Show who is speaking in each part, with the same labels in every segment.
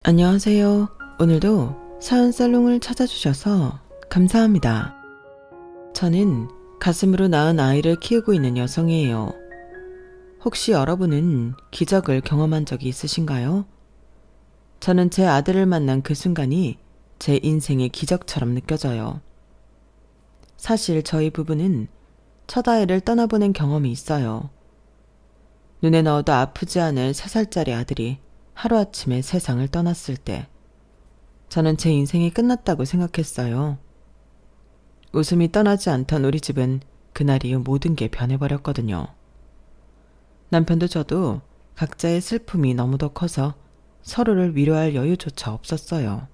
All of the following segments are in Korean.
Speaker 1: 안녕하세요. 오늘도 사연 살롱을 찾아주셔서 감사합니다. 저는 가슴으로 낳은 아이를 키우고 있는 여성이에요. 혹시 여러분은 기적을 경험한 적이 있으신가요? 저는 제 아들을 만난 그 순간이 제 인생의 기적처럼 느껴져요. 사실 저희 부부는 첫 아이를 떠나보낸 경험이 있어요. 눈에 넣어도 아프지 않을 3살짜리 아들이 하루아침에 세상을 떠났을 때 저는 제 인생이 끝났다고 생각했어요. 웃음이 떠나지 않던 우리 집은 그날 이후 모든 게 변해버렸거든요. 남편도 저도 각자의 슬픔이 너무도 커서 서로를 위로할 여유조차 없었어요.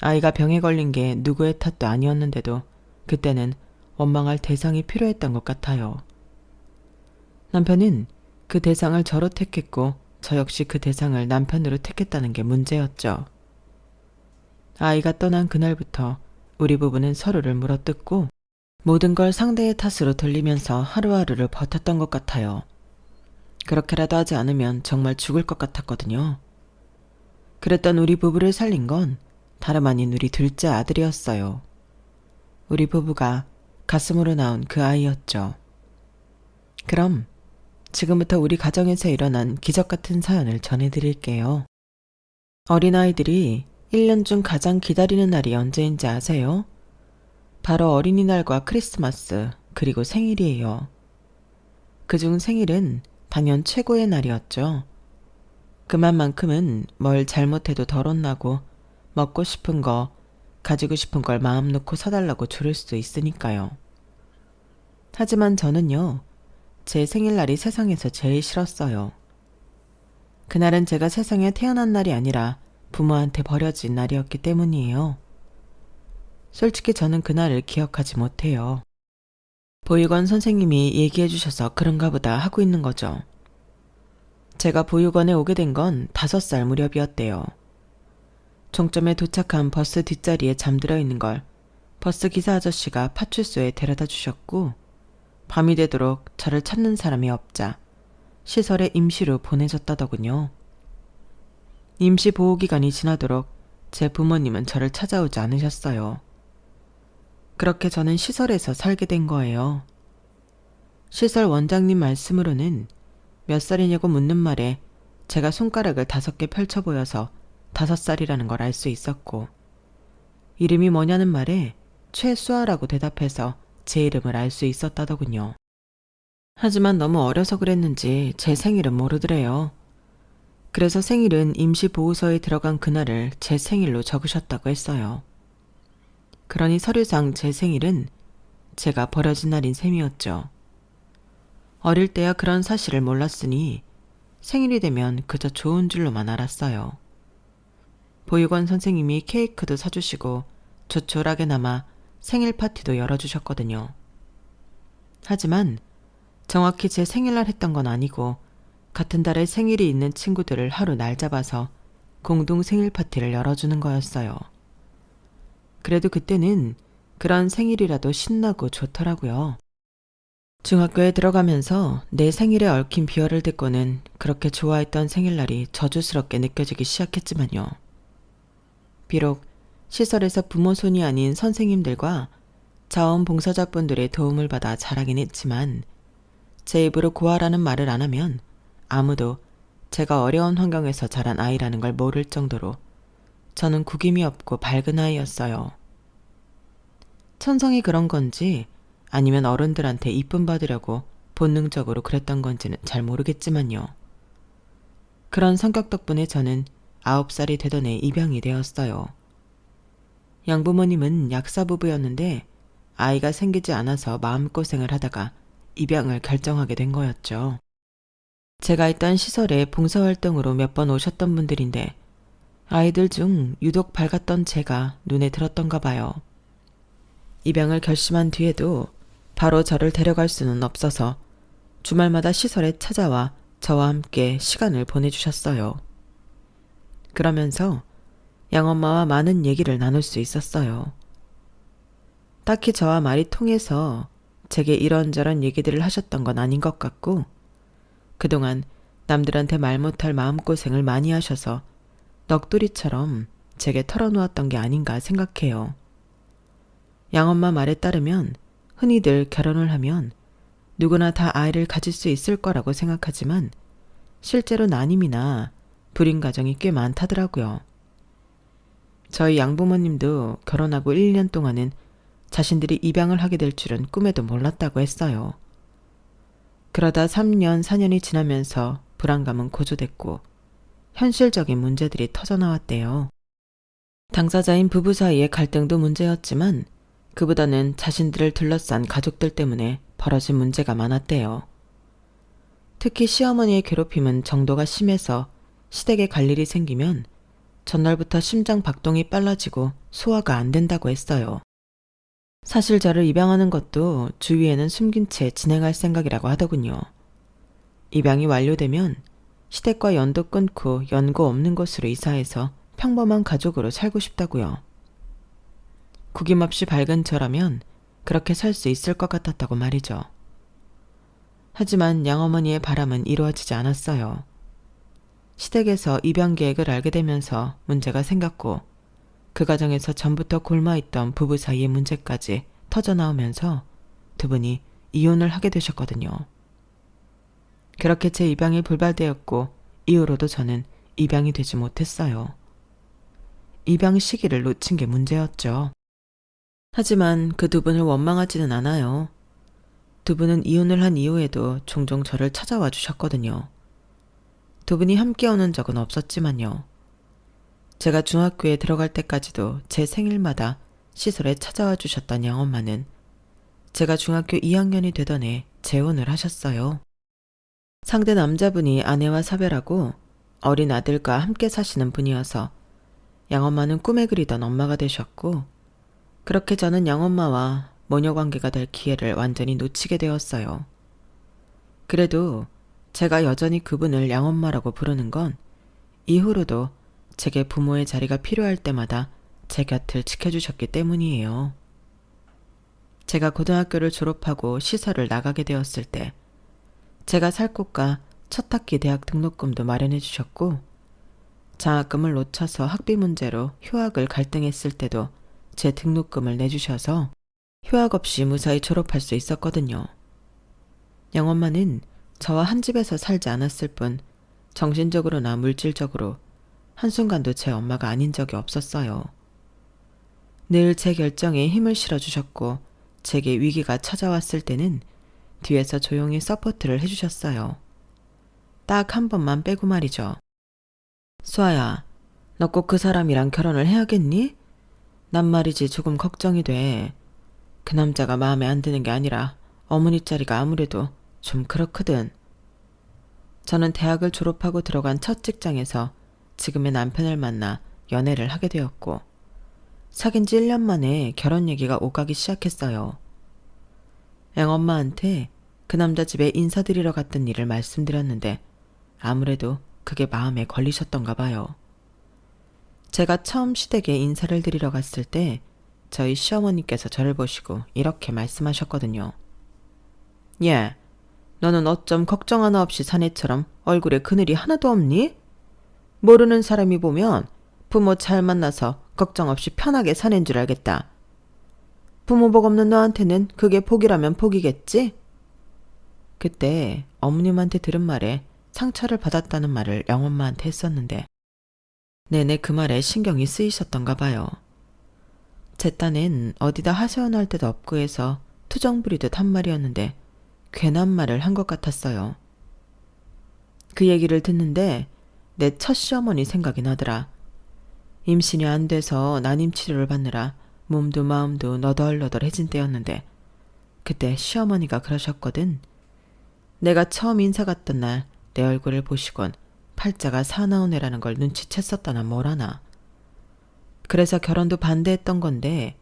Speaker 1: 아이가 병에 걸린 게 누구의 탓도 아니었는데도 그때는 원망할 대상이 필요했던 것 같아요. 남편은 그 대상을 저로 택했고 저 역시 그 대상을 남편으로 택했다는 게 문제였죠. 아이가 떠난 그날부터 우리 부부는 서로를 물어뜯고 모든 걸 상대의 탓으로 돌리면서 하루하루를 버텼던 것 같아요. 그렇게라도 하지 않으면 정말 죽을 것 같았거든요. 그랬던 우리 부부를 살린 건 다름 아닌 우리 둘째 아들이었어요. 우리 부부가 가슴으로 낳은 그 아이였죠. 그럼 지금부터 우리 가정에서 일어난 기적 같은 사연을 전해드릴게요. 어린아이들이 1년 중 가장 기다리는 날이 언제인지 아세요? 바로 어린이날과 크리스마스, 그리고 생일이에요. 그중 생일은 단연 최고의 날이었죠. 그만큼은 뭘 잘못해도 덜 혼나고 먹고 싶은 거, 가지고 싶은 걸 마음 놓고 사달라고 조를 수도 있으니까요. 하지만 저는요, 제 생일날이 세상에서 제일 싫었어요. 그날은 제가 세상에 태어난 날이 아니라 부모한테 버려진 날이었기 때문이에요. 솔직히 저는 그날을 기억하지 못해요. 보육원 선생님이 얘기해 주셔서 그런가 보다 하고 있는 거죠. 제가 보육원에 오게 된 건 5살 무렵이었대요. 종점에 도착한 버스 뒷자리에 잠들어 있는 걸 버스 기사 아저씨가 파출소에 데려다 주셨고 밤이 되도록 저를 찾는 사람이 없자 시설에 임시로 보내졌다더군요. 임시 보호기간이 지나도록 제 부모님은 저를 찾아오지 않으셨어요. 그렇게 저는 시설에서 살게 된 거예요. 시설 원장님 말씀으로는 몇 살이냐고 묻는 말에 제가 손가락을 5개 펼쳐 보여서 5살이라는 걸 알 수 있었고, 이름이 뭐냐는 말에 최수아라고 대답해서 제 이름을 알 수 있었다더군요. 하지만 너무 어려서 그랬는지 제 생일은 모르더래요. 그래서 생일은 임시 보호소에 들어간 그날을 제 생일로 적으셨다고 했어요. 그러니 서류상 제 생일은 제가 버려진 날인 셈이었죠. 어릴 때야 그런 사실을 몰랐으니 생일이 되면 그저 좋은 줄로만 알았어요. 보육원 선생님이 케이크도 사주시고 조촐하게나마 생일 파티도 열어주셨거든요. 하지만 정확히 제 생일날 했던 건 아니고 같은 달에 생일이 있는 친구들을 하루 날 잡아서 공동 생일 파티를 열어주는 거였어요. 그래도 그때는 그런 생일이라도 신나고 좋더라고요. 중학교에 들어가면서 내 생일에 얽힌 비열을 듣고는 그렇게 좋아했던 생일날이 저주스럽게 느껴지기 시작했지만요. 비록 시설에서 부모 손이 아닌 선생님들과 자원봉사자분들의 도움을 받아 자라긴 했지만 제 입으로 고아라는 말을 안 하면 아무도 제가 어려운 환경에서 자란 아이라는 걸 모를 정도로 저는 구김이 없고 밝은 아이였어요. 천성이 그런 건지 아니면 어른들한테 이쁨 받으려고 본능적으로 그랬던 건지는 잘 모르겠지만요. 그런 성격 덕분에 저는 9살이 되던 해 입양이 되었어요. 양부모님은 약사부부였는데 아이가 생기지 않아서 마음고생을 하다가 입양을 결정하게 된 거였죠. 제가 있던 시설에 봉사활동으로 몇 번 오셨던 분들인데 아이들 중 유독 밝았던 제가 눈에 들었던가 봐요. 입양을 결심한 뒤에도 바로 저를 데려갈 수는 없어서 주말마다 시설에 찾아와 저와 함께 시간을 보내주셨어요. 그러면서 양엄마와 많은 얘기를 나눌 수 있었어요. 딱히 저와 말이 통해서 제게 이런저런 얘기들을 하셨던 건 아닌 것 같고 그동안 남들한테 말 못할 마음고생을 많이 하셔서 넋두리처럼 제게 털어놓았던 게 아닌가 생각해요. 양엄마 말에 따르면 흔히들 결혼을 하면 누구나 다 아이를 가질 수 있을 거라고 생각하지만 실제로 난임이나 불임 가정이 꽤 많다더라고요. 저희 양부모님도 결혼하고 1년 동안은 자신들이 입양을 하게 될 줄은 꿈에도 몰랐다고 했어요. 그러다 3년, 4년이 지나면서 불안감은 고조됐고 현실적인 문제들이 터져나왔대요. 당사자인 부부 사이의 갈등도 문제였지만 그보다는 자신들을 둘러싼 가족들 때문에 벌어진 문제가 많았대요. 특히 시어머니의 괴롭힘은 정도가 심해서 시댁에 갈 일이 생기면 전날부터 심장 박동이 빨라지고 소화가 안 된다고 했어요. 사실 저를 입양하는 것도 주위에는 숨긴 채 진행할 생각이라고 하더군요. 입양이 완료되면 시댁과 연도 끊고 연고 없는 곳으로 이사해서 평범한 가족으로 살고 싶다고요. 구김없이 밝은 저라면 그렇게 살 수 있을 것 같았다고 말이죠. 하지만 양어머니의 바람은 이루어지지 않았어요. 시댁에서 입양 계획을 알게 되면서 문제가 생겼고 그 과정에서 전부터 골마있던 부부 사이의 문제까지 터져나오면서 두 분이 이혼을 하게 되셨거든요. 그렇게 제 입양이 불발되었고 이후로도 저는 입양이 되지 못했어요. 입양 시기를 놓친 게 문제였죠. 하지만 그 두 분을 원망하지는 않아요. 두 분은 이혼을 한 이후에도 종종 저를 찾아와 주셨거든요. 두 분이 함께 오는 적은 없었지만요. 제가 중학교에 들어갈 때까지도 제 생일마다 시설에 찾아와 주셨던 양엄마는 제가 중학교 2학년이 되던 해 재혼을 하셨어요. 상대 남자분이 아내와 사별하고 어린 아들과 함께 사시는 분이어서 양엄마는 꿈에 그리던 엄마가 되셨고 그렇게 저는 양엄마와 모녀관계가 될 기회를 완전히 놓치게 되었어요. 그래도 제가 여전히 그분을 양엄마라고 부르는 건 이후로도 제게 부모의 자리가 필요할 때마다 제 곁을 지켜주셨기 때문이에요. 제가 고등학교를 졸업하고 시설을 나가게 되었을 때 제가 살 곳과 첫 학기 대학 등록금도 마련해 주셨고 장학금을 놓쳐서 학비 문제로 휴학을 갈등했을 때도 제 등록금을 내주셔서 휴학 없이 무사히 졸업할 수 있었거든요. 양엄마는 저와 한 집에서 살지 않았을 뿐 정신적으로나 물질적으로 한순간도 제 엄마가 아닌 적이 없었어요. 늘 제 결정에 힘을 실어주셨고 제게 위기가 찾아왔을 때는 뒤에서 조용히 서포트를 해주셨어요. 딱 한 번만 빼고 말이죠. 수아야, 너 꼭 그 사람이랑 결혼을 해야겠니? 난 말이지 조금 걱정이 돼. 그 남자가 마음에 안 드는 게 아니라 어머니 자리가 아무래도 좀 그렇거든. 저는 대학을 졸업하고 들어간 첫 직장에서 지금의 남편을 만나 연애를 하게 되었고 사귄 지 1년 만에 결혼 얘기가 오가기 시작했어요. 양엄마한테 그 남자 집에 인사드리러 갔던 일을 말씀드렸는데 아무래도 그게 마음에 걸리셨던가 봐요. 제가 처음 시댁에 인사를 드리러 갔을 때 저희 시어머니께서 저를 보시고 이렇게 말씀하셨거든요. 예, 너는 어쩜 걱정 하나 없이 사내처럼 얼굴에 그늘이 하나도 없니? 모르는 사람이 보면 부모 잘 만나서 걱정 없이 편하게 사는 줄 알겠다. 부모 복 없는 너한테는 그게 복이라면 복이겠지? 그때 어머님한테 들은 말에 상처를 받았다는 말을 양엄마한테 했었는데 내내 그 말에 신경이 쓰이셨던가 봐요. 제 딴엔 어디다 하소연할 데도 없고 해서 투정 부리듯 한 말이었는데 괜한 말을 한 것 같았어요. 그 얘기를 듣는데 내 첫 시어머니 생각이 나더라. 임신이 안 돼서 난임 치료를 받느라 몸도 마음도 너덜너덜해진 때였는데 그때 시어머니가 그러셨거든. 내가 처음 인사 갔던 날 내 얼굴을 보시곤 팔자가 사나운 애라는 걸 눈치챘었다나 뭐라나. 그래서 결혼도 반대했던 건데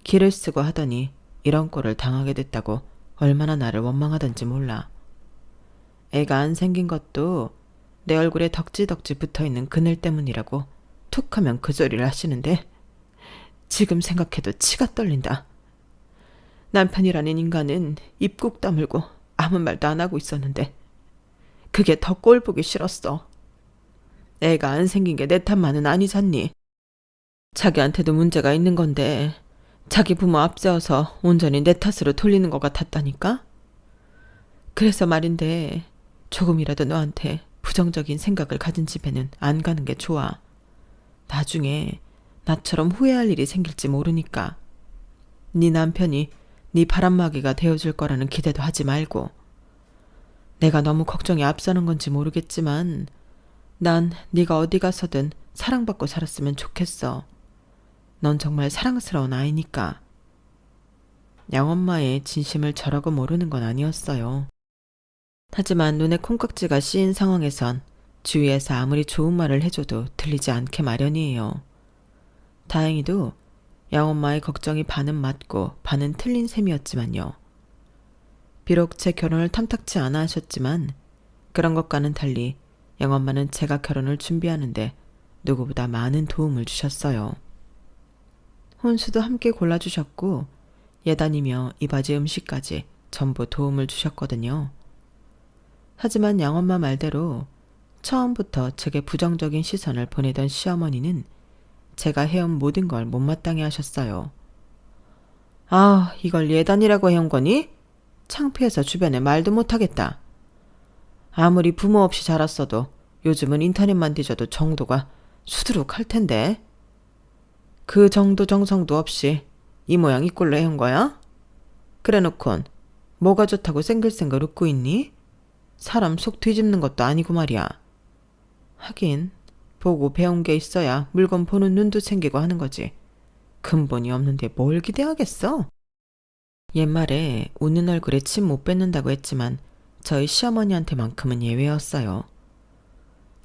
Speaker 1: 기를 쓰고 하더니 이런 꼴을 당하게 됐다고 얼마나 나를 원망하던지 몰라. 애가 안 생긴 것도 내 얼굴에 덕지덕지 붙어있는 그늘 때문이라고 툭하면 그 소리를 하시는데 지금 생각해도 치가 떨린다. 남편이라는 인간은 입 꾹 다물고 아무 말도 안 하고 있었는데 그게 더 꼴 보기 싫었어. 애가 안 생긴 게 내 탓만은 아니잖니. 자기한테도 문제가 있는 건데 자기 부모 앞세워서 온전히 내 탓으로 돌리는 것 같았다니까? 그래서 말인데 조금이라도 너한테 부정적인 생각을 가진 집에는 안 가는 게 좋아. 나중에 나처럼 후회할 일이 생길지 모르니까. 네 남편이 네 바람막이가 되어줄 거라는 기대도 하지 말고. 내가 너무 걱정이 앞서는 건지 모르겠지만 난 네가 어디 가서든 사랑받고 살았으면 좋겠어. 넌 정말 사랑스러운 아이니까. 양엄마의 진심을 저라고 모르는 건 아니었어요. 하지만 눈에 콩깍지가 씌인 상황에선 주위에서 아무리 좋은 말을 해줘도 들리지 않게 마련이에요. 다행히도 양엄마의 걱정이 반은 맞고 반은 틀린 셈이었지만요. 비록 제 결혼을 탐탁치 않아 하셨지만 그런 것과는 달리 양엄마는 제가 결혼을 준비하는데 누구보다 많은 도움을 주셨어요. 혼수도 함께 골라주셨고 예단이며 이바지 음식까지 전부 도움을 주셨거든요. 하지만 양엄마 말대로 처음부터 제게 부정적인 시선을 보내던 시어머니는 제가 해온 모든 걸 못마땅해 하셨어요. 아, 이걸 예단이라고 해온 거니? 창피해서 주변에 말도 못하겠다. 아무리 부모 없이 자랐어도 요즘은 인터넷만 뒤져도 정도가 수두룩 할 텐데. 그 정도 정성도 없이 이 모양 이 꼴로 해온 거야? 그래 놓곤 뭐가 좋다고 생글생글 웃고 있니? 사람 속 뒤집는 것도 아니고 말이야. 하긴 보고 배운 게 있어야 물건 보는 눈도 생기고 하는 거지. 근본이 없는데 뭘 기대하겠어? 옛말에 웃는 얼굴에 침 못 뱉는다고 했지만 저희 시어머니한테만큼은 예외였어요.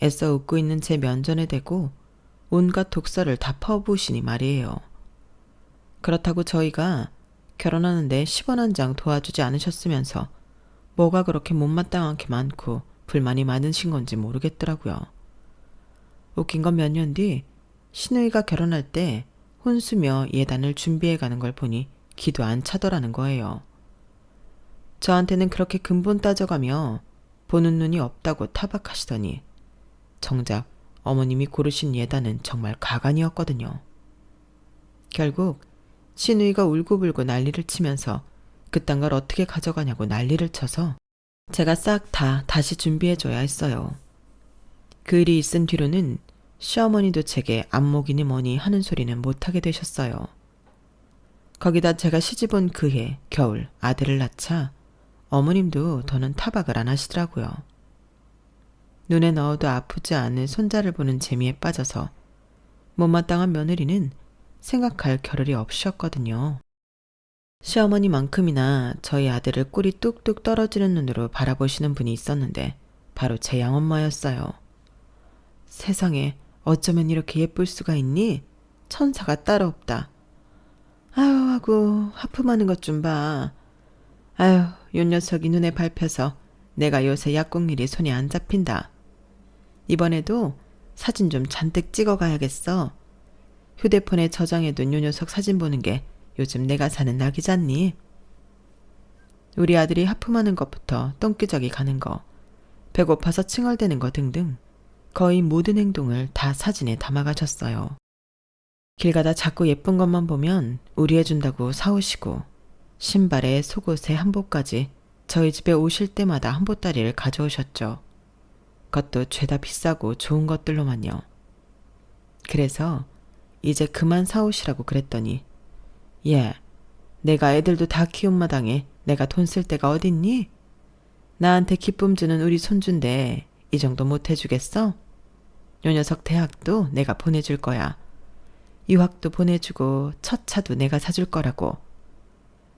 Speaker 1: 애써 웃고 있는 제 면전에 대고 온갖 독설을 다 퍼부으시니 말이에요. 그렇다고 저희가 결혼하는데 10원 한 장 도와주지 않으셨으면서 뭐가 그렇게 못마땅하게 많고 불만이 많으신 건지 모르겠더라고요. 웃긴 건 몇 년 뒤 신우이가 결혼할 때 혼수며 예단을 준비해가는 걸 보니 기도 안 차더라는 거예요. 저한테는 그렇게 근본 따져가며 보는 눈이 없다고 타박하시더니 정작 어머님이 고르신 예단은 정말 가관이었거든요. 결국 신우이가 울고불고 난리를 치면서 그딴 걸 어떻게 가져가냐고 난리를 쳐서 제가 싹 다 다시 준비해줘야 했어요. 그 일이 있은 뒤로는 시어머니도 제게 안목이니 뭐니 하는 소리는 못하게 되셨어요. 거기다 제가 시집 온 그해 겨울 아들을 낳자 어머님도 더는 타박을 안 하시더라고요. 눈에 넣어도 아프지 않은 손자를 보는 재미에 빠져서 못마땅한 며느리는 생각할 겨를이 없으셨거든요. 시어머니만큼이나 저희 아들을 꿀이 뚝뚝 떨어지는 눈으로 바라보시는 분이 있었는데 바로 제 양엄마였어요. 세상에 어쩌면 이렇게 예쁠 수가 있니? 천사가 따로 없다. 아유 하고 하품하는 것 좀 봐. 아유 요 녀석이 눈에 밟혀서 내가 요새 약국일이 손이 안 잡힌다. 이번에도 사진 좀 잔뜩 찍어 가야겠어. 휴대폰에 저장해둔 요 녀석 사진 보는 게 요즘 내가 사는 낙이잖니. 우리 아들이 하품하는 것부터 똥기저귀 가는 거, 배고파서 칭얼대는 거 등등 거의 모든 행동을 다 사진에 담아가셨어요. 길 가다 자꾸 예쁜 것만 보면 우리해준다고 사오시고 신발에 속옷에 한복까지 저희 집에 오실 때마다 한보따리를 가져오셨죠. 그것도 죄다 비싸고 좋은 것들로만요. 그래서 이제 그만 사오시라고 그랬더니 예, 내가 애들도 다 키운 마당에 내가 돈 쓸 데가 어딨니? 나한테 기쁨 주는 우리 손주인데 이 정도 못 해주겠어? 요 녀석 대학도 내가 보내줄 거야. 유학도 보내주고 첫 차도 내가 사줄 거라고.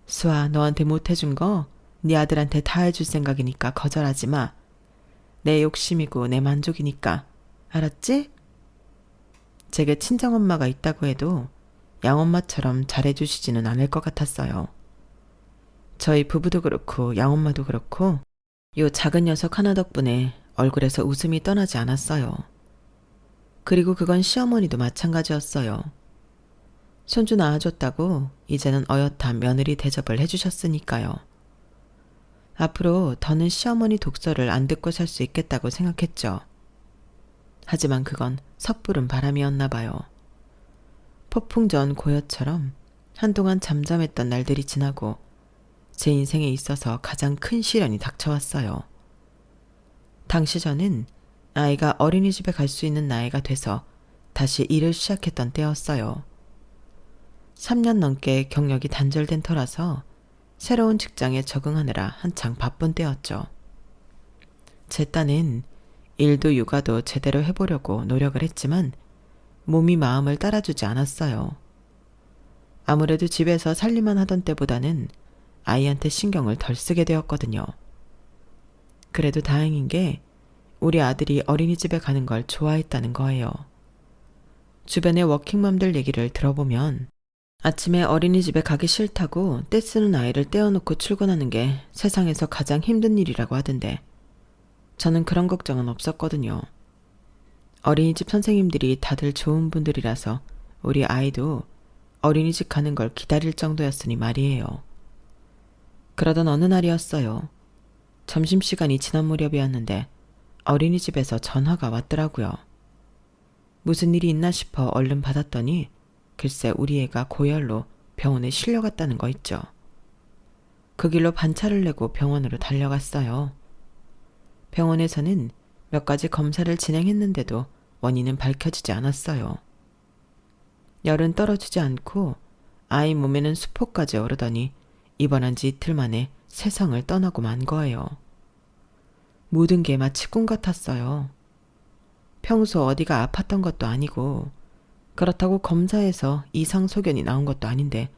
Speaker 1: 수아 너한테 못 해준 거 네 아들한테 다 해줄 생각이니까 거절하지 마. 내 욕심이고 내 만족이니까. 알았지? 제게 친정엄마가 있다고 해도 양엄마처럼 잘해주시지는 않을 것 같았어요. 저희 부부도 그렇고 양엄마도 그렇고 요 작은 녀석 하나 덕분에 얼굴에서 웃음이 떠나지 않았어요. 그리고 그건 시어머니도 마찬가지였어요. 손주 낳아줬다고 이제는 어엿한 며느리 대접을 해주셨으니까요. 앞으로 더는 시어머니 독설을 안 듣고 살 수 있겠다고 생각했죠. 하지만 그건 섣부른 바람이었나 봐요. 폭풍 전 고요처럼 한동안 잠잠했던 날들이 지나고 제 인생에 있어서 가장 큰 시련이 닥쳐왔어요. 당시 저는 아이가 어린이집에 갈 수 있는 나이가 돼서 다시 일을 시작했던 때였어요. 3년 넘게 경력이 단절된 터라서 새로운 직장에 적응하느라 한창 바쁜 때였죠. 제 딴엔 일도 육아도 제대로 해보려고 노력을 했지만 몸이 마음을 따라주지 않았어요. 아무래도 집에서 살림만 하던 때보다는 아이한테 신경을 덜 쓰게 되었거든요. 그래도 다행인 게 우리 아들이 어린이집에 가는 걸 좋아했다는 거예요. 주변의 워킹맘들 얘기를 들어보면 아침에 어린이집에 가기 싫다고 떼쓰는 아이를 떼어놓고 출근하는 게 세상에서 가장 힘든 일이라고 하던데 저는 그런 걱정은 없었거든요. 어린이집 선생님들이 다들 좋은 분들이라서 우리 아이도 어린이집 가는 걸 기다릴 정도였으니 말이에요. 그러던 어느 날이었어요. 점심시간이 지난 무렵이었는데 어린이집에서 전화가 왔더라고요. 무슨 일이 있나 싶어 얼른 받았더니 글쎄 우리 애가 고열로 병원에 실려갔다는 거 있죠. 그 길로 반차를 내고 병원으로 달려갔어요. 병원에서는 몇 가지 검사를 진행했는데도 원인은 밝혀지지 않았어요. 열은 떨어지지 않고 아이 몸에는 수포까지 오르더니 입원한 지 이틀 만에 세상을 떠나고 만 거예요. 모든 게 마치 꿈 같았어요. 평소 어디가 아팠던 것도 아니고 그렇다고 검사에서 이상 소견이 나온 것도 아닌데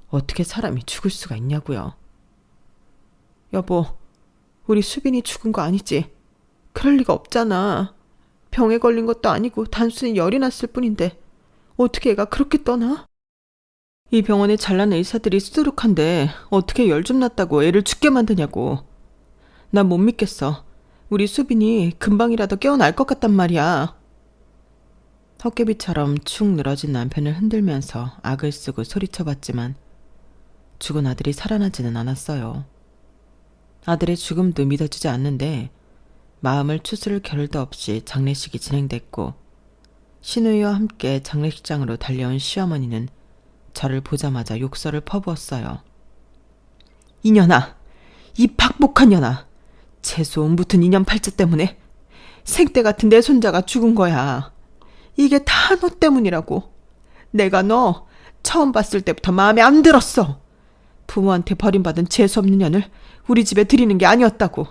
Speaker 1: 어떻게 사람이 죽을 수가 있냐고요. 여보, 우리 수빈이 죽은 거 아니지? 그럴 리가 없잖아. 병에 걸린 것도 아니고 단순히 열이 났을 뿐인데 어떻게 애가 그렇게 떠나? 이 병원에 잘난 의사들이 수두룩한데 어떻게 열 좀 났다고 애를 죽게 만드냐고. 난 못 믿겠어. 우리 수빈이 금방이라도 깨어날 것 같단 말이야. 헛개비처럼 축 늘어진 남편을 흔들면서 악을 쓰고 소리쳐봤지만 죽은 아들이 살아나지는 않았어요. 아들의 죽음도 믿어지지 않는데 마음을 추스를 겨를도 없이 장례식이 진행됐고 시누이와 함께 장례식장으로 달려온 시어머니는 저를 보자마자 욕설을 퍼부었어요. 이년아, 이 박복한 년아, 재수온 붙은 이년 팔자 때문에 생때 같은 내 손자가 죽은 거야. 이게 다 너 때문이라고. 내가 너 처음 봤을 때부터 마음에 안 들었어. 부모한테 버림받은 재수없는 년을 우리 집에 들이는 게 아니었다고.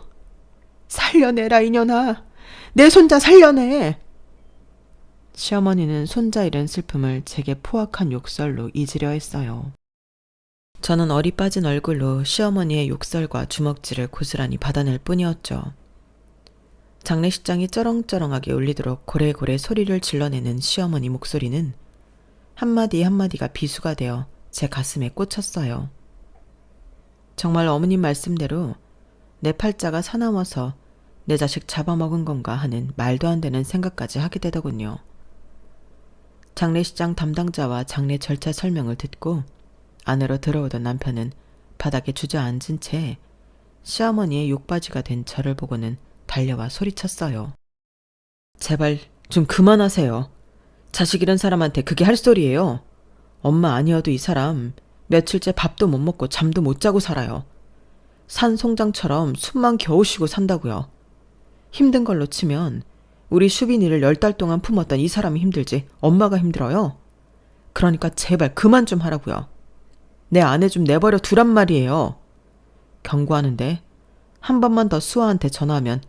Speaker 1: 살려내라 이년아. 내 손자 살려내. 시어머니는 손자 잃은 슬픔을 제게 포악한 욕설로 잊으려 했어요. 저는 어리 빠진 얼굴로 시어머니의 욕설과 주먹질을 고스란히 받아낼 뿐이었죠. 장례식장이 쩌렁쩌렁하게 울리도록 고래고래 소리를 질러내는 시어머니 목소리는 한마디 한마디가 비수가 되어 제 가슴에 꽂혔어요. 정말 어머님 말씀대로 내 팔자가 사나워서 내 자식 잡아먹은 건가 하는 말도 안 되는 생각까지 하게 되더군요. 장례식장 담당자와 장례 절차 설명을 듣고 안으로 들어오던 남편은 바닥에 주저앉은 채 시어머니의 욕바지가 된 저를 보고는 달려와 소리쳤어요. 제발 좀 그만하세요. 자식 잃은 사람한테 그게 할 소리예요. 엄마 아니어도 이 사람 며칠째 밥도 못 먹고 잠도 못 자고 살아요. 산 송장처럼 숨만 겨우 쉬고 산다고요. 힘든 걸로 치면 우리 수빈이를 10달 동안 품었던 이 사람이 힘들지 엄마가 힘들어요. 그러니까 제발 그만 좀 하라고요. 내 아내 좀 내버려 두란 말이에요. 경고하는데 한 번만 더 수아한테 전화하면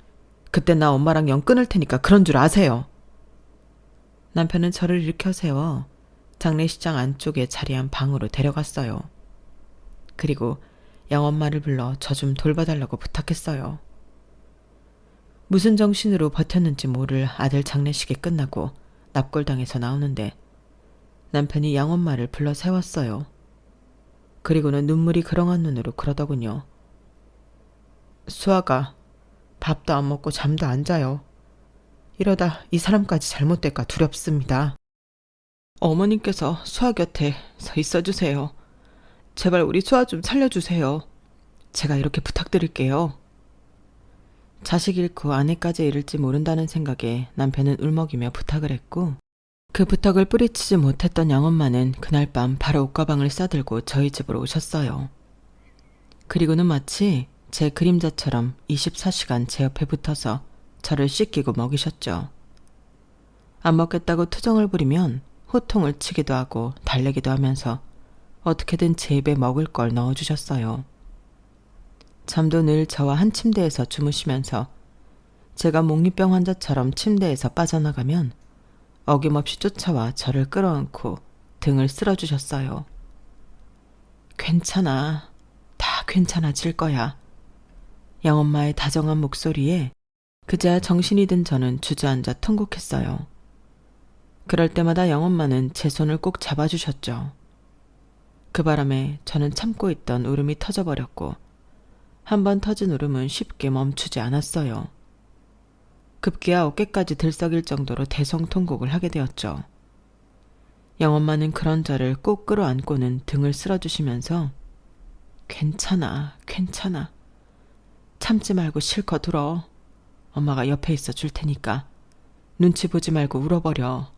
Speaker 1: 그때 나 엄마랑 영 끊을 테니까 그런 줄 아세요. 남편은 저를 일으켜 세워 장례식장 안쪽에 자리한 방으로 데려갔어요. 그리고 양엄마를 불러 저 좀 돌봐달라고 부탁했어요. 무슨 정신으로 버텼는지 모를 아들 장례식이 끝나고 납골당에서 나오는데 남편이 양엄마를 불러 세웠어요. 그리고는 눈물이 그렁한 눈으로 그러더군요. 수아가 밥도 안 먹고 잠도 안 자요. 이러다 이 사람까지 잘못될까 두렵습니다. 어머님께서 수아 곁에 서 있어주세요. 제발 우리 수아 좀 살려주세요. 제가 이렇게 부탁드릴게요. 자식 잃고 아내까지 잃을지 모른다는 생각에 남편은 울먹이며 부탁을 했고, 그 부탁을 뿌리치지 못했던 양엄마는 그날 밤 바로 옷가방을 싸들고 저희 집으로 오셨어요. 그리고는 마치 제 그림자처럼 24시간 제 옆에 붙어서 저를 씻기고 먹이셨죠. 안 먹겠다고 투정을 부리면 호통을 치기도 하고 달래기도 하면서 어떻게든 제 입에 먹을 걸 넣어주셨어요. 잠도 늘 저와 한 침대에서 주무시면서 제가 몽유병 환자처럼 침대에서 빠져나가면 어김없이 쫓아와 저를 끌어안고 등을 쓸어주셨어요. 괜찮아. 다 괜찮아질 거야. 양엄마의 다정한 목소리에 그제야 정신이 든 저는 주저앉아 통곡했어요. 그럴 때마다 양엄마는 제 손을 꼭 잡아주셨죠. 그 바람에 저는 참고 있던 울음이 터져버렸고 한 번 터진 울음은 쉽게 멈추지 않았어요. 급기야 어깨까지 들썩일 정도로 대성통곡을 하게 되었죠. 양엄마는 그런 저를 꼭 끌어안고는 등을 쓸어주시면서 괜찮아, 괜찮아. 참지 말고 실컷 울어. 엄마가 옆에 있어 줄 테니까. 눈치 보지 말고 울어버려.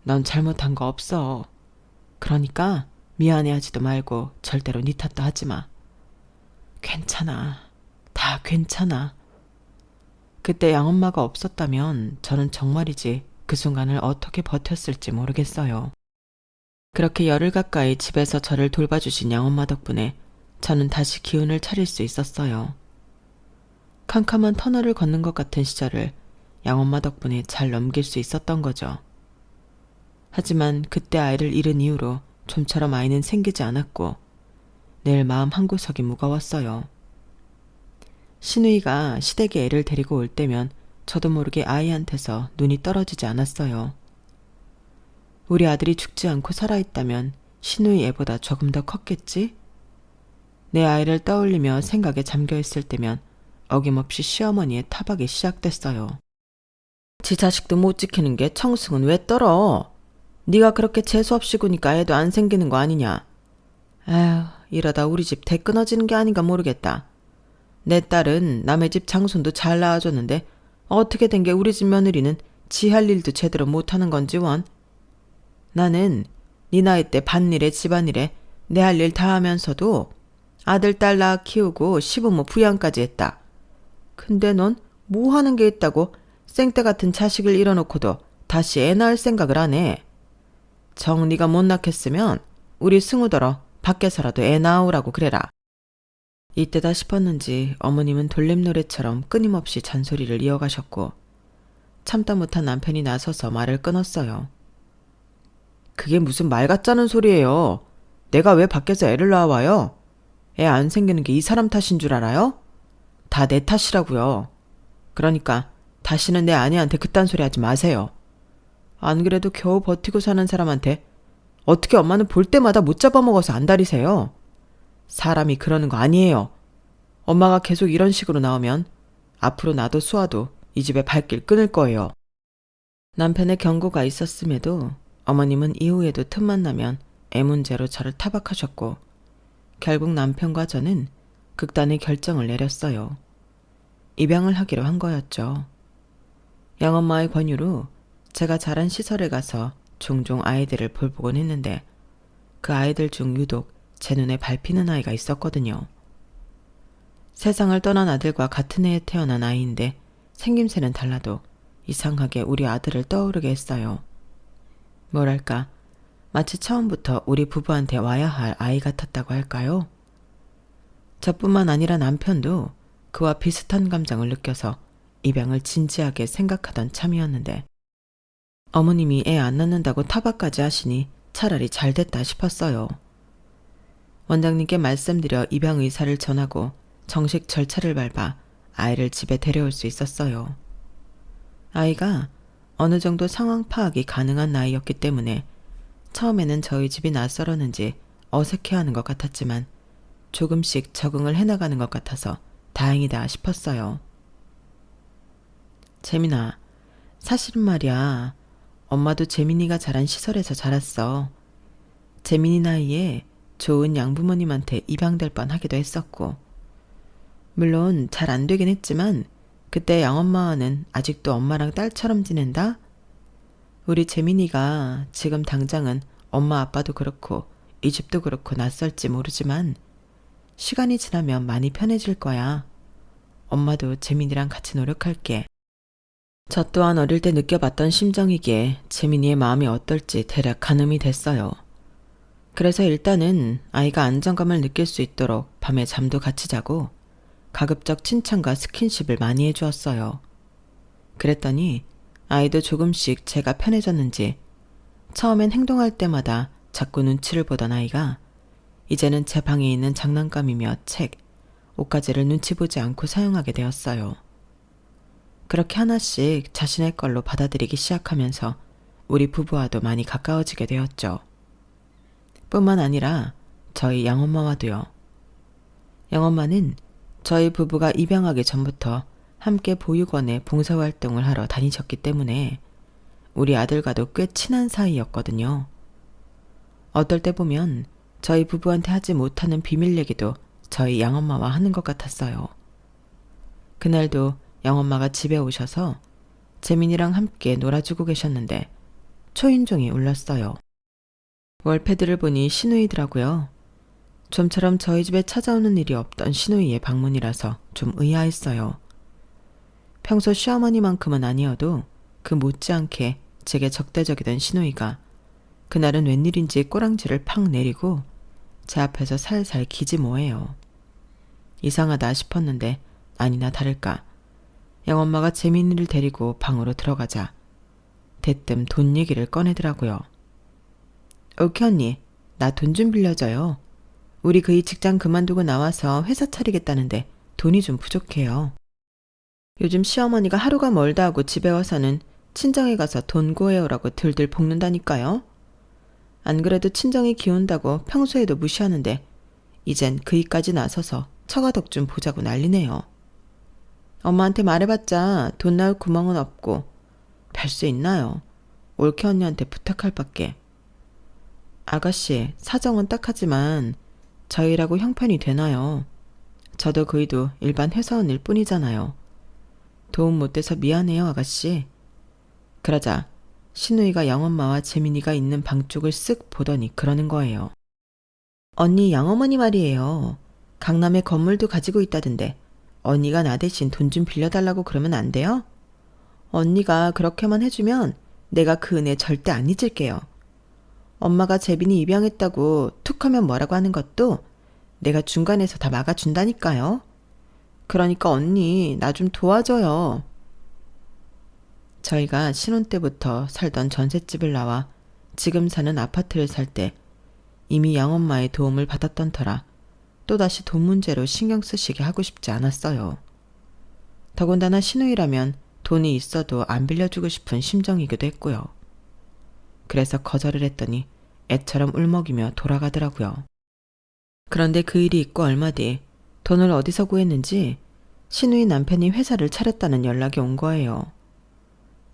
Speaker 1: 넌 잘못한 거 없어. 그러니까 미안해하지도 말고 절대로 네 탓도 하지 마. 괜찮아. 다 괜찮아. 그때 양엄마가 없었다면 저는 정말이지 그 순간을 어떻게 버텼을지 모르겠어요. 그렇게 열흘 가까이 집에서 저를 돌봐주신 양엄마 덕분에 저는 다시 기운을 차릴 수 있었어요. 캄캄한 터널을 걷는 것 같은 시절을 양엄마 덕분에 잘 넘길 수 있었던 거죠. 하지만 그때 아이를 잃은 이후로 좀처럼 아이는 생기지 않았고 늘 마음 한구석이 무거웠어요. 신우이가 시댁에 애를 데리고 올 때면 저도 모르게 아이한테서 눈이 떨어지지 않았어요. 우리 아들이 죽지 않고 살아있다면 신우이 애보다 조금 더 컸겠지? 내 아이를 떠올리며 생각에 잠겨있을 때면 어김없이 시어머니의 타박이 시작됐어요. 지 자식도 못 지키는 게 청승은 왜 떨어? 네가 그렇게 재수없이 구니까 애도 안 생기는 거 아니냐? 아휴, 이러다 우리 집 대 끊어지는 게 아닌가 모르겠다. 내 딸은 남의 집 장손도 잘 낳아줬는데 어떻게 된 게 우리 집 며느리는 지 할 일도 제대로 못하는 건지 원? 나는 네 나이 때 밭일에 집안일에 내 할 일 다 하면서도 아들 딸 낳아 키우고 시부모 부양까지 했다. 근데 넌 뭐 하는 게 있다고 생떼 같은 자식을 잃어놓고도 다시 애 낳을 생각을 안 해. 정 네가 못 낳겠으면 우리 승우더러 밖에서라도 애 낳으라고 그래라. 이때다 싶었는지 어머님은 돌림노래처럼 끊임없이 잔소리를 이어가셨고 참다 못한 남편이 나서서 말을 끊었어요. 그게 무슨 말 같자는 소리예요. 내가 왜 밖에서 애를 낳아와요? 애 안 생기는 게 이 사람 탓인 줄 알아요? 다 내 탓이라고요. 그러니까 다시는 내 아내한테 그딴 소리 하지 마세요. 안 그래도 겨우 버티고 사는 사람한테 어떻게 엄마는 볼 때마다 못 잡아먹어서 안달이세요? 사람이 그러는 거 아니에요. 엄마가 계속 이런 식으로 나오면 앞으로 나도 수아도 이 집에 발길 끊을 거예요. 남편의 경고가 있었음에도 어머님은 이후에도 틈만 나면 애 문제로 저를 타박하셨고 결국 남편과 저는 극단의 결정을 내렸어요. 입양을 하기로 한 거였죠. 양엄마의 권유로 제가 자란 시설에 가서 종종 아이들을 볼보곤 했는데 그 아이들 중 유독 제 눈에 밟히는 아이가 있었거든요. 세상을 떠난 아들과 같은 해에 태어난 아이인데 생김새는 달라도 이상하게 우리 아들을 떠오르게 했어요. 뭐랄까, 마치 처음부터 우리 부부한테 와야 할 아이 같았다고 할까요? 저뿐만 아니라 남편도 그와 비슷한 감정을 느껴서 입양을 진지하게 생각하던 참이었는데 어머님이 애 안 낳는다고 타박까지 하시니 차라리 잘 됐다 싶었어요. 원장님께 말씀드려 입양 의사를 전하고 정식 절차를 밟아 아이를 집에 데려올 수 있었어요. 아이가 어느 정도 상황 파악이 가능한 나이였기 때문에 처음에는 저희 집이 낯설었는지 어색해하는 것 같았지만 조금씩 적응을 해나가는 것 같아서 다행이다 싶었어요. 재민아, 사실은 말이야. 엄마도 재민이가 자란 시설에서 자랐어. 재민이 나이에 좋은 양부모님한테 입양될 뻔하기도 했었고 물론 잘 안 되긴 했지만 그때 양엄마와는 아직도 엄마랑 딸처럼 지낸다? 우리 재민이가 지금 당장은 엄마 아빠도 그렇고 이 집도 그렇고 낯설지 모르지만 시간이 지나면 많이 편해질 거야. 엄마도 재민이랑 같이 노력할게. 저 또한 어릴 때 느껴봤던 심정이기에 재민이의 마음이 어떨지 대략 가늠이 됐어요. 그래서 일단은 아이가 안정감을 느낄 수 있도록 밤에 잠도 같이 자고 가급적 칭찬과 스킨십을 많이 해주었어요. 그랬더니 아이도 조금씩 제가 편해졌는지 처음엔 행동할 때마다 자꾸 눈치를 보던 아이가 이제는 제 방에 있는 장난감이며 책, 옷가지를 눈치 보지 않고 사용하게 되었어요. 그렇게 하나씩 자신의 걸로 받아들이기 시작하면서 우리 부부와도 많이 가까워지게 되었죠. 뿐만 아니라 저희 양엄마와도요. 양엄마는 저희 부부가 입양하기 전부터 함께 보육원에 봉사활동을 하러 다니셨기 때문에 우리 아들과도 꽤 친한 사이였거든요. 어떨 때 보면 저희 부부한테 하지 못하는 비밀 얘기도 저희 양엄마와 하는 것 같았어요. 그날도 양엄마가 집에 오셔서 재민이랑 함께 놀아주고 계셨는데 초인종이 울렸어요. 월패드를 보니 시누이더라고요. 좀처럼 저희 집에 찾아오는 일이 없던 시누이의 방문이라서 좀 의아했어요. 평소 시어머니만큼은 아니어도 그 못지않게 제게 적대적이던 시누이가 그날은 웬일인지 꼬랑지를 팍 내리고 제 앞에서 살살 기지 뭐예요. 이상하다 싶었는데 아니나 다를까 양엄마가 재민이를 데리고 방으로 들어가자 대뜸 돈 얘기를 꺼내더라고요. 오키 언니, 나 돈 좀 빌려줘요. 우리 그 이 직장 그만두고 나와서 회사 차리겠다는데 돈이 좀 부족해요. 요즘 시어머니가 하루가 멀다 하고 집에 와서는 친정에 가서 돈 구해오라고 들들 볶는다니까요. 안 그래도 친정이 기운다고 평소에도 무시하는데 이젠 그이까지 나서서 처가덕 좀 보자고 난리네요. 엄마한테 말해봤자 돈 나올 구멍은 없고 별 수 있나요? 올케 언니한테 부탁할 밖에. 아가씨, 사정은 딱하지만 저희라고 형편이 되나요? 저도 그이도 일반 회사원일 뿐이잖아요. 도움 못 돼서 미안해요, 아가씨. 그러자 시누이가 양엄마와 재민이가 있는 방 쪽을 쓱 보더니 그러는 거예요. 언니 양어머니 말이에요. 강남에 건물도 가지고 있다던데 언니가 나 대신 돈 좀 빌려달라고 그러면 안 돼요? 언니가 그렇게만 해주면 내가 그 은혜 절대 안 잊을게요. 엄마가 재빈이 입양했다고 툭하면 뭐라고 하는 것도 내가 중간에서 다 막아준다니까요. 그러니까 언니 나 좀 도와줘요. 저희가 신혼 때부터 살던 전셋집을 나와 지금 사는 아파트를 살 때 이미 양엄마의 도움을 받았던 터라 또다시 돈 문제로 신경 쓰시게 하고 싶지 않았어요. 더군다나 시누이라면 돈이 있어도 안 빌려주고 싶은 심정이기도 했고요. 그래서 거절을 했더니 애처럼 울먹이며 돌아가더라고요. 그런데 그 일이 있고 얼마 뒤 돈을 어디서 구했는지 시누이 남편이 회사를 차렸다는 연락이 온 거예요.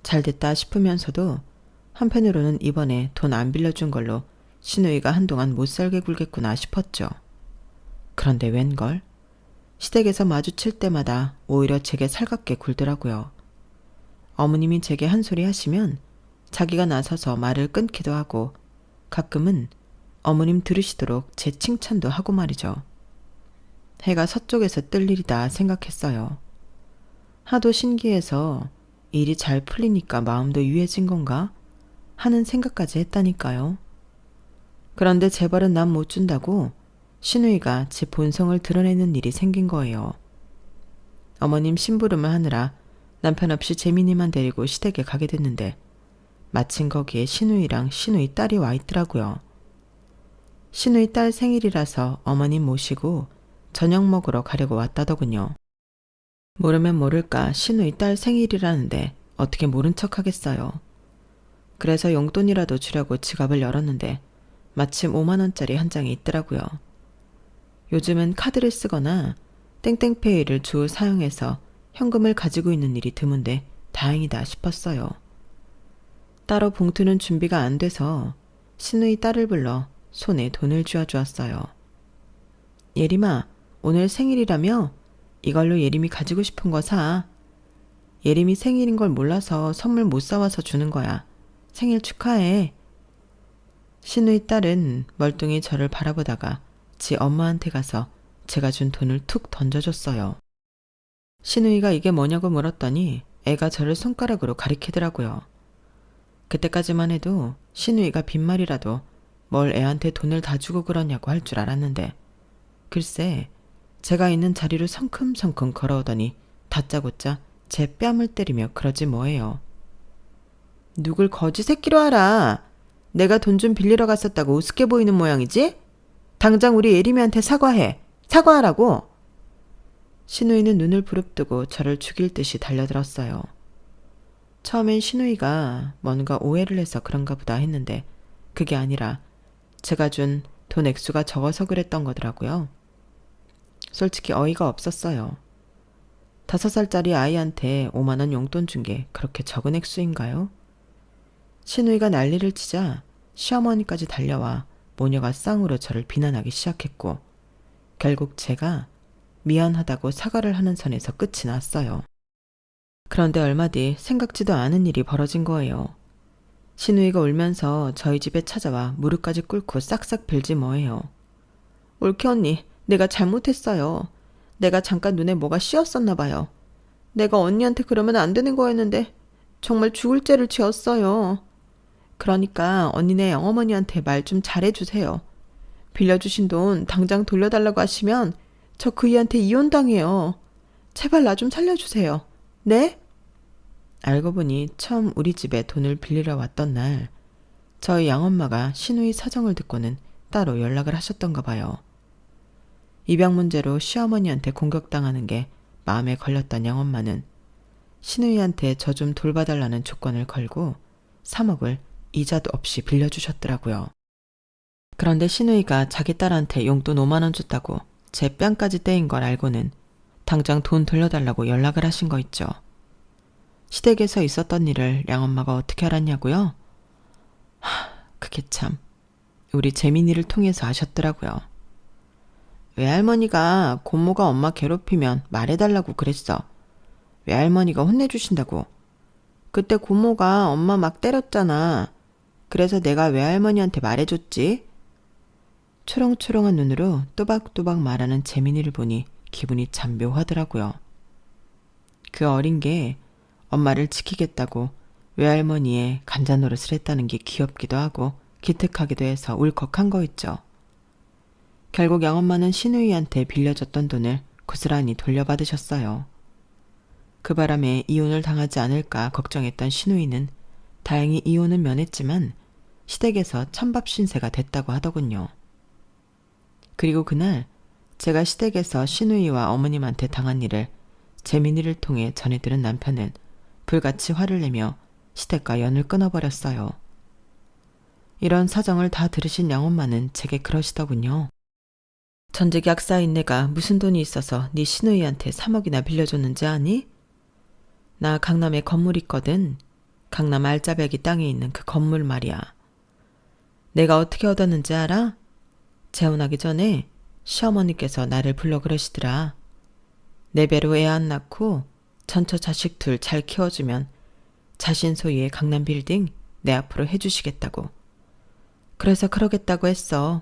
Speaker 1: 잘됐다 싶으면서도 한편으로는 이번에 돈 안 빌려준 걸로 시누이가 한동안 못살게 굴겠구나 싶었죠. 그런데 웬걸? 시댁에서 마주칠 때마다 오히려 제게 살갑게 굴더라고요. 어머님이 제게 한 소리 하시면 자기가 나서서 말을 끊기도 하고 가끔은 어머님 들으시도록 제 칭찬도 하고 말이죠. 해가 서쪽에서 뜰 일이다 생각했어요. 하도 신기해서 일이 잘 풀리니까 마음도 유해진 건가 하는 생각까지 했다니까요. 그런데 재벌은 남 못 준다고 시누이가 제 본성을 드러내는 일이 생긴 거예요. 어머님 심부름을 하느라 남편 없이 재민이만 데리고 시댁에 가게 됐는데 마침 거기에 시누이랑 시누이 딸이 와 있더라고요. 시누이 딸 생일이라서 어머님 모시고 저녁 먹으러 가려고 왔다더군요. 모르면 모를까 시누이 딸 생일이라는데 어떻게 모른 척 하겠어요. 그래서 용돈이라도 주려고 지갑을 열었는데 마침 5만 원짜리 한 장이 있더라고요. 요즘은 카드를 쓰거나 땡땡페이를 주 사용해서 현금을 가지고 있는 일이 드문데 다행이다 싶었어요. 따로 봉투는 준비가 안 돼서 시누이 딸을 불러 손에 돈을 쥐어주었어요. 예림아, 오늘 생일이라며? 이걸로 예림이 가지고 싶은 거 사. 예림이 생일인 걸 몰라서 선물 못 사와서 주는 거야. 생일 축하해. 신우이 딸은 멀뚱히 저를 바라보다가 지 엄마한테 가서 제가 준 돈을 툭 던져줬어요. 신우이가 이게 뭐냐고 물었더니 애가 저를 손가락으로 가리키더라고요. 그때까지만 해도 신우이가 빈말이라도 뭘 애한테 돈을 다 주고 그러냐고 할 줄 알았는데 글쎄 제가 있는 자리로 성큼성큼 걸어오더니 다짜고짜 제 뺨을 때리며 그러지 뭐예요. 누굴 거지 새끼로 알아. 내가 돈 좀 빌리러 갔었다고 우습게 보이는 모양이지? 당장 우리 예림이한테 사과해. 사과하라고. 신우이는 눈을 부릅뜨고 저를 죽일 듯이 달려들었어요. 처음엔 신우이가 뭔가 오해를 해서 그런가 보다 했는데 그게 아니라 제가 준 돈 액수가 적어서 그랬던 거더라고요. 솔직히 어이가 없었어요. 5살짜리 아이한테 5만 원 용돈 준 게 그렇게 적은 액수인가요? 신우이가 난리를 치자 시어머니까지 달려와 모녀가 쌍으로 저를 비난하기 시작했고 결국 제가 미안하다고 사과를 하는 선에서 끝이 났어요. 그런데 얼마 뒤 생각지도 않은 일이 벌어진 거예요. 신우이가 울면서 저희 집에 찾아와 무릎까지 꿇고 싹싹 빌지 뭐예요. 올케 언니, 내가 잘못했어요. 내가 잠깐 눈에 뭐가 씌었었나 봐요. 내가 언니한테 그러면 안 되는 거였는데 정말 죽을 죄를 지었어요. 그러니까 언니네 어머니한테 말 좀 잘해주세요. 빌려주신 돈 당장 돌려달라고 하시면 저 그이한테 이혼당해요. 제발 나 좀 살려주세요. 네? 알고 보니 처음 우리 집에 돈을 빌리러 왔던 날 저희 양엄마가 신우이 사정을 듣고는 따로 연락을 하셨던가 봐요. 입양 문제로 시어머니한테 공격당하는 게 마음에 걸렸던 양엄마는 신우이한테 저 좀 돌봐달라는 조건을 걸고 3억을 이자도 없이 빌려주셨더라고요. 그런데 신우이가 자기 딸한테 용돈 5만 원 줬다고 제 뺨까지 떼인 걸 알고는 당장 돈 돌려달라고 연락을 하신 거 있죠. 시댁에서 있었던 일을 양엄마가 어떻게 알았냐고요? 그게 참 우리 재민이를 통해서 아셨더라고요. 외할머니가 고모가 엄마 괴롭히면 말해달라고 그랬어. 외할머니가 혼내주신다고. 그때 고모가 엄마 막 때렸잖아. 그래서 내가 외할머니한테 말해줬지. 초롱초롱한 눈으로 또박또박 말하는 재민이를 보니 기분이 참 묘하더라고요. 그 어린 게 엄마를 지키겠다고 외할머니의 간자노릇을 했다는 게 귀엽기도 하고 기특하기도 해서 울컥한 거 있죠. 결국 양엄마는 신우이한테 빌려줬던 돈을 고스란히 돌려받으셨어요. 그 바람에 이혼을 당하지 않을까 걱정했던 신우이는 다행히 이혼은 면했지만 시댁에서 찬밥 신세가 됐다고 하더군요. 그리고 그날 제가 시댁에서 신우이와 어머님한테 당한 일을 재민이를 통해 전해들은 남편은 불같이 화를 내며 시댁과 연을 끊어버렸어요. 이런 사정을 다 들으신 양엄마는 제게 그러시더군요. 전직약사인 내가 무슨 돈이 있어서 네 신우이한테 3억이나 빌려줬는지 아니? 나 강남에 건물 있거든. 강남 알짜배기 땅에 있는 그 건물 말이야. 내가 어떻게 얻었는지 알아? 재혼하기 전에 시어머니께서 나를 불러 그러시더라. 내 배로 애 안 낳고 전처 자식 둘 잘 키워주면 자신 소유의 강남 빌딩 내 앞으로 해주시겠다고. 그래서 그러겠다고 했어.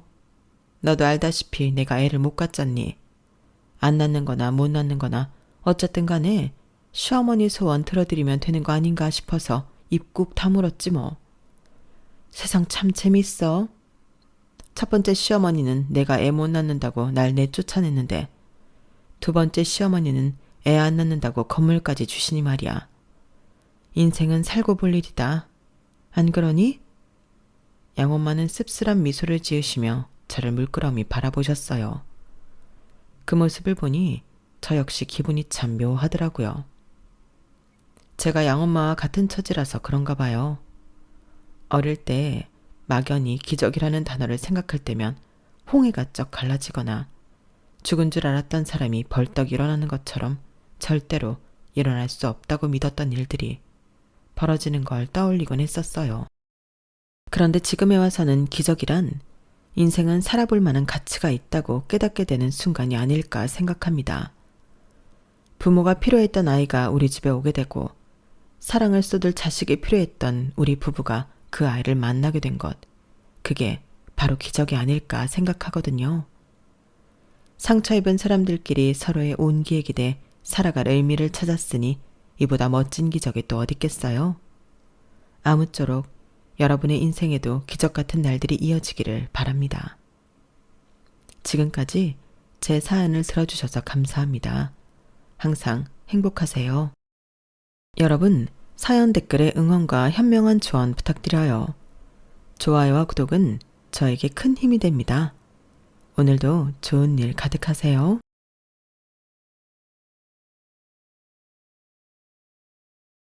Speaker 1: 너도 알다시피 내가 애를 못 갖잖니. 안 낳는 거나 못 낳는 거나 어쨌든 간에 시어머니 소원 들어드리면 되는 거 아닌가 싶어서 입 꾹 다물었지 뭐. 세상 참 재밌어. 첫 번째 시어머니는 내가 애 못 낳는다고 날 내쫓아냈는데 두 번째 시어머니는 애 안 낳는다고 건물까지 주시니 말이야. 인생은 살고 볼 일이다. 안 그러니? 양엄마는 씁쓸한 미소를 지으시며 저를 물끄러미 바라보셨어요. 그 모습을 보니 저 역시 기분이 참 묘하더라고요. 제가 양엄마와 같은 처지라서 그런가 봐요. 어릴 때 막연히 기적이라는 단어를 생각할 때면 홍해가 쩍 갈라지거나 죽은 줄 알았던 사람이 벌떡 일어나는 것처럼 절대로 일어날 수 없다고 믿었던 일들이 벌어지는 걸 떠올리곤 했었어요. 그런데 지금에 와서는 기적이란 인생은 살아볼 만한 가치가 있다고 깨닫게 되는 순간이 아닐까 생각합니다. 부모가 필요했던 아이가 우리 집에 오게 되고 사랑을 쏟을 자식이 필요했던 우리 부부가 그 아이를 만나게 된 것. 그게 바로 기적이 아닐까 생각하거든요. 상처 입은 사람들끼리 서로의 온기에 기대 살아갈 의미를 찾았으니 이보다 멋진 기적이 또 어딨겠어요? 아무쪼록 여러분의 인생에도 기적 같은 날들이 이어지기를 바랍니다. 지금까지 제 사연을 들어주셔서 감사합니다. 항상 행복하세요. 여러분, 사연 댓글에 응원과 현명한 조언 부탁드려요. 좋아요와 구독은 저에게 큰 힘이 됩니다. 오늘도 좋은 일 가득하세요.